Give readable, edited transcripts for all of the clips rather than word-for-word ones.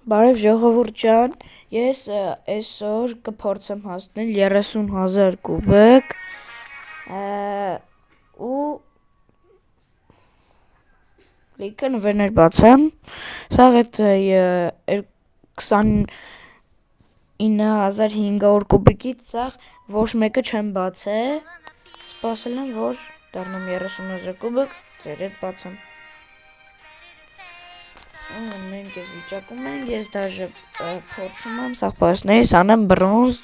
Բարև ժողովուրդ ջան, ես այսօր կփորձեմ հասնել 30,000 կուբիկ ու լիքը նվերներ բացեմ, սաղ այդ 29,500 կուբիկից սաղ ոչ մեկը չեմ բացել, սպասել եմ, որ դառնամ 30,000 կուբիկ, ձեր հետ բացեմ։ Մենք ես վիճակում ենք, ես դաժե փորձում եմ սաղ պասնեիս անեմ բրոնզ,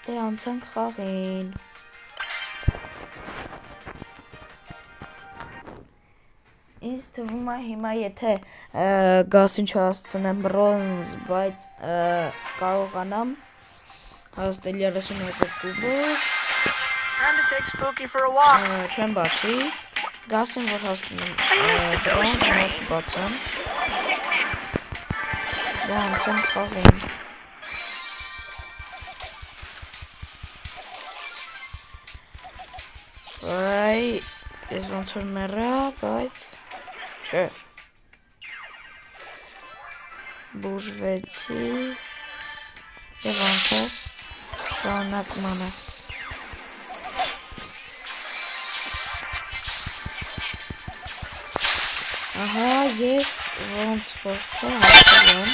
դե անցանք խաղին։ Ինձ թվում է հիմա եթե գասին չհասցնեմ բրոնզ, բայց կարողանամ հասնել 30,000 կուբիկ, չեմ բացի, գասին որ հասցնեմ բրոնզ, մոտ բացեմ, դե անցանք խաղին։ Ես ոնց որ մեռա, բայց չէ, բուժվեցի և անցավ շարունակմանը։ Ահա ես ոնց որ չէ հասել եմ։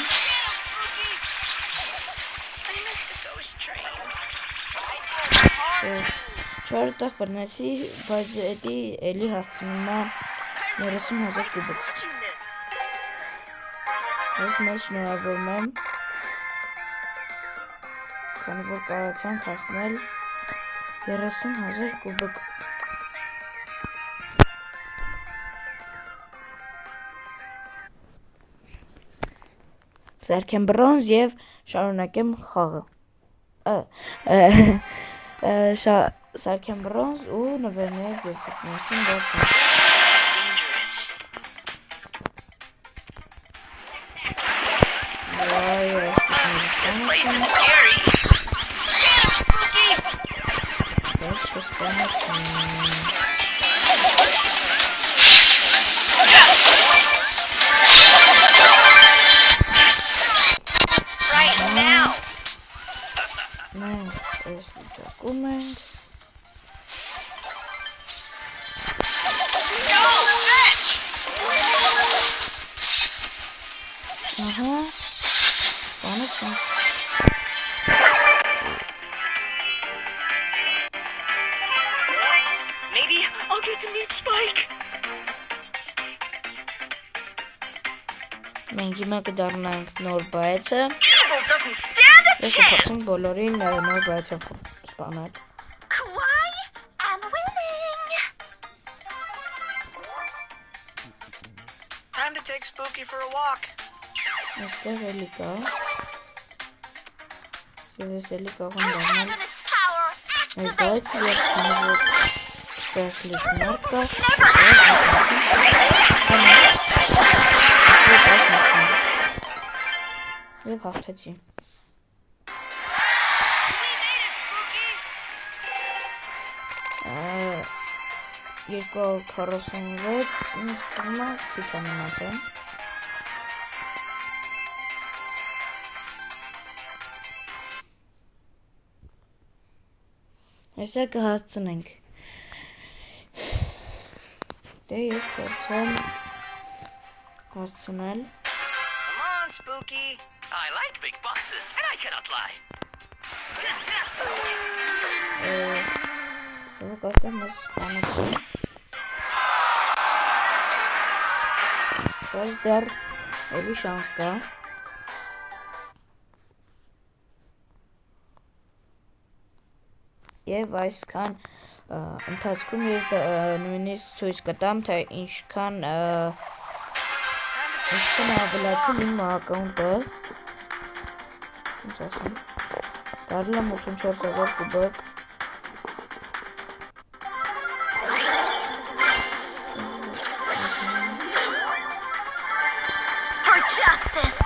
Չորը տեղ բռնեցի, բայց էդի էլի հասցնում եմ 30,000 կուբիկ։ Ես մեծ շնորհավորում եմ, քանի որ կարողացանք հասնել 30,000 կուբիկ։ Սարքեմ բրոնզ և շարունակեմ խաղը։ Սարքեմ բրոնզ ու նվերները ձեր սպնոսին բացեմ։ This place is scary. It's right now. No, fetch. Maybe I'll get to meet Spike. Մենք հիմա կդառնանք նոր բայցը։ Evil doesn't stand a Ես chance. կփորձենք բոլորին նոր բայցով սպանել։ Kawaii, I'm winning. Time to take Spooky for a walk. Այստեղ էլի կա։ Եվ ես էլի կարող եմ դառնալ Antagonist power մեր activate. բայցը և քանի որ ստեղ լիք մարդ կա, և հաղթեցի։ Երկու 246, ինձ թվում է քիչ անիմացիա։ Այսա կհասցնենք։ Դե ես փորձեմ հասցնել։ Come on, Spooky. I like big boxes, and I cannot lie. Սովորակ այստեղ մեզ սպանեցին։ Բայց դեռ էլի շանս կա։ Եվ այսքան ընթացքում ես նույնիսկ ցույց կտամ, թե ինչքան ավելացել իմ ակաունտը։ Ինչ ասեմ։ Դառել եմ 84,000 կուբիկ։ For justice.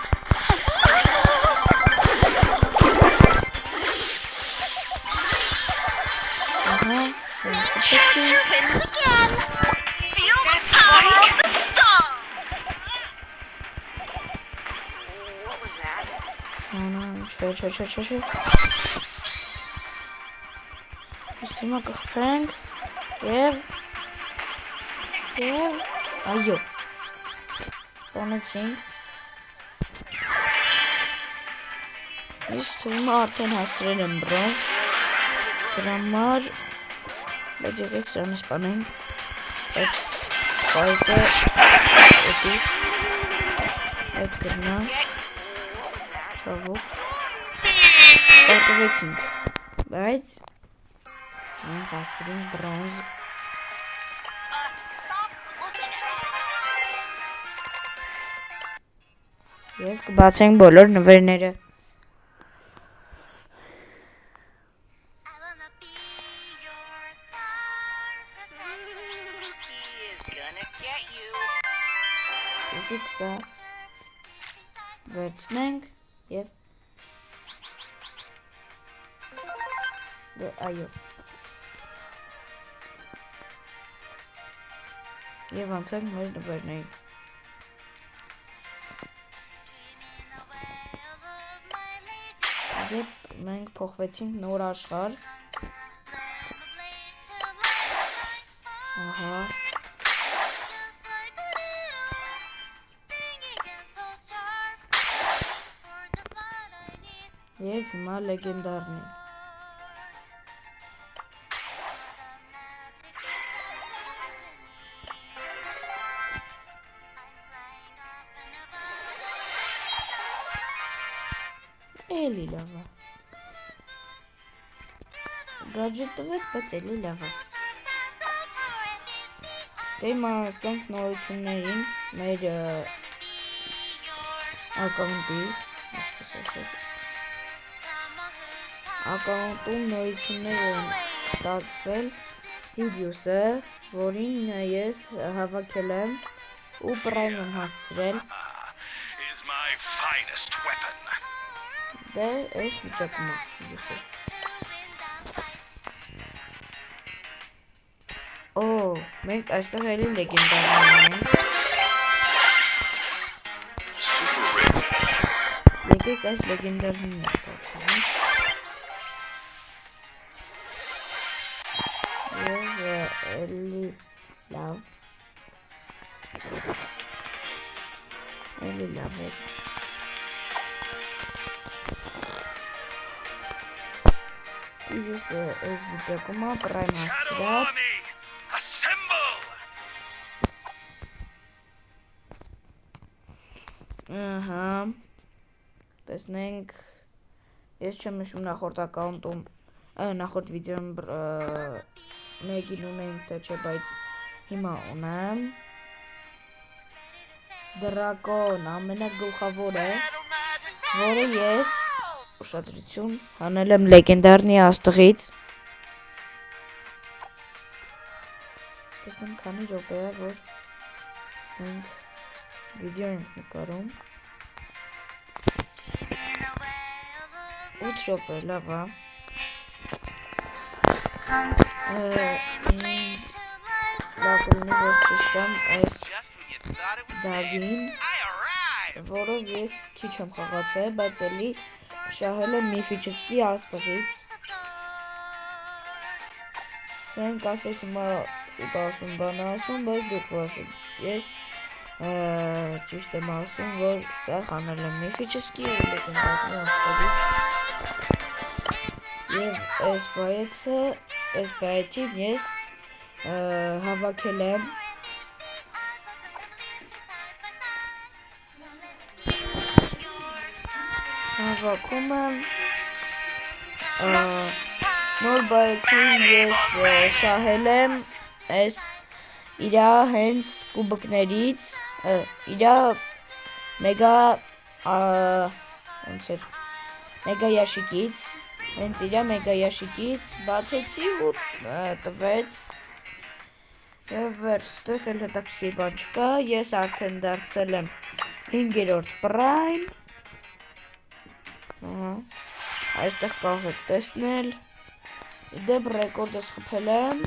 To win again. Feel the power of the star. Չէ։ Իսկ հիմա կխփենք եւ այո։ Սպանեցինք։ Իսկ հիմա արդեն հասցրել եմ բրոնզ։ Դրա համար բայց եկեք սրանը սպանենք։ Այդ սպայկը էդի այդ կրնա ցավոք պատվեցինք բայց մենք հասցրինք բրոնզ եւ կբացենք բոլոր նվերները եկեք սա վերցնենք եւ այո եւ անցանք մեր նվերներին եւ մենք փոխվեցինք նոր աշխարհ ահա եւ հիմա լեգենդարն է էլի լավ է գաջետ տվեց բայց էլի լավ է դե մանստանք նորություններին մեր ակաունտի այսպես ասած ակաունտում նորություններ են ստացվել Սիրիուսը, որին ես հավաքել եմ ու պրայմ եմ հասցրել դե այս վիճակում է Սիրիուսը Օ, մենք այստեղ էլի լեգենդարներ ենք եկեք այս լեգենդարներն ստացանք Եվ էլի լավ է Սիրիուսը այս վիճակում է պրայմ հասցրած Ահա տեսնենք ես չեմ հիշում նախորդ ակաունտում նախորդ վիդեոն մեկին ունենք թե չէ բայց հիմա ունեմ դրակոն ամենագլխավորը որը ես ուշադրություն հանել եմ լեգենդարնի աստղից տեսնեմ քանի րոպե է որ մենք վիդեո ենք նկարում 8 րոպե լավ է ինձ լավ կլինի որ ճիշտամ այս դագին որով ես քիչ եմ խաղացել բայց էլի շահել եմ միֆիչեսկի աստղից Սրանք ասեք հիմա շուտ ասում բան ասում բայց դուք վաշեք ես ճիշտ եմ ասում որ սա խանել եմ միֆիչեսկի ու լեգենդարնի աստղից Եվ այս բայեցին ես հավաքել եմ հավաքում եմ նոր բայեցին ես շահել եմ այս իրա հենց կուբկներից իրա մեգա ящикից Հենց իրա մեգա ящикից բացեցի ու տվեց Եվ վերստեղ էլ հետաքրքիր բան չկա Ես արդեն դարձել եմ 5-րդ պրայմ Այստեղ կարող եք տեսնել Դեպ ռեկորդս խփել եմ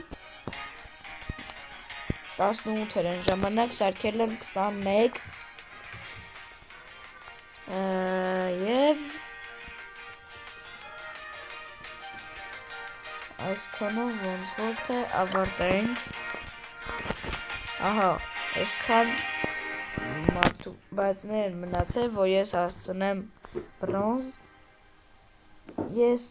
18-րդ ժամանակ սարքել եմ 21 Եվ այսքանով ոնց որ թե ավարտենք։ Ահա, այսքան մարդու բացներ մնացել, որ ես հասցնեմ բրոնզ։ Ես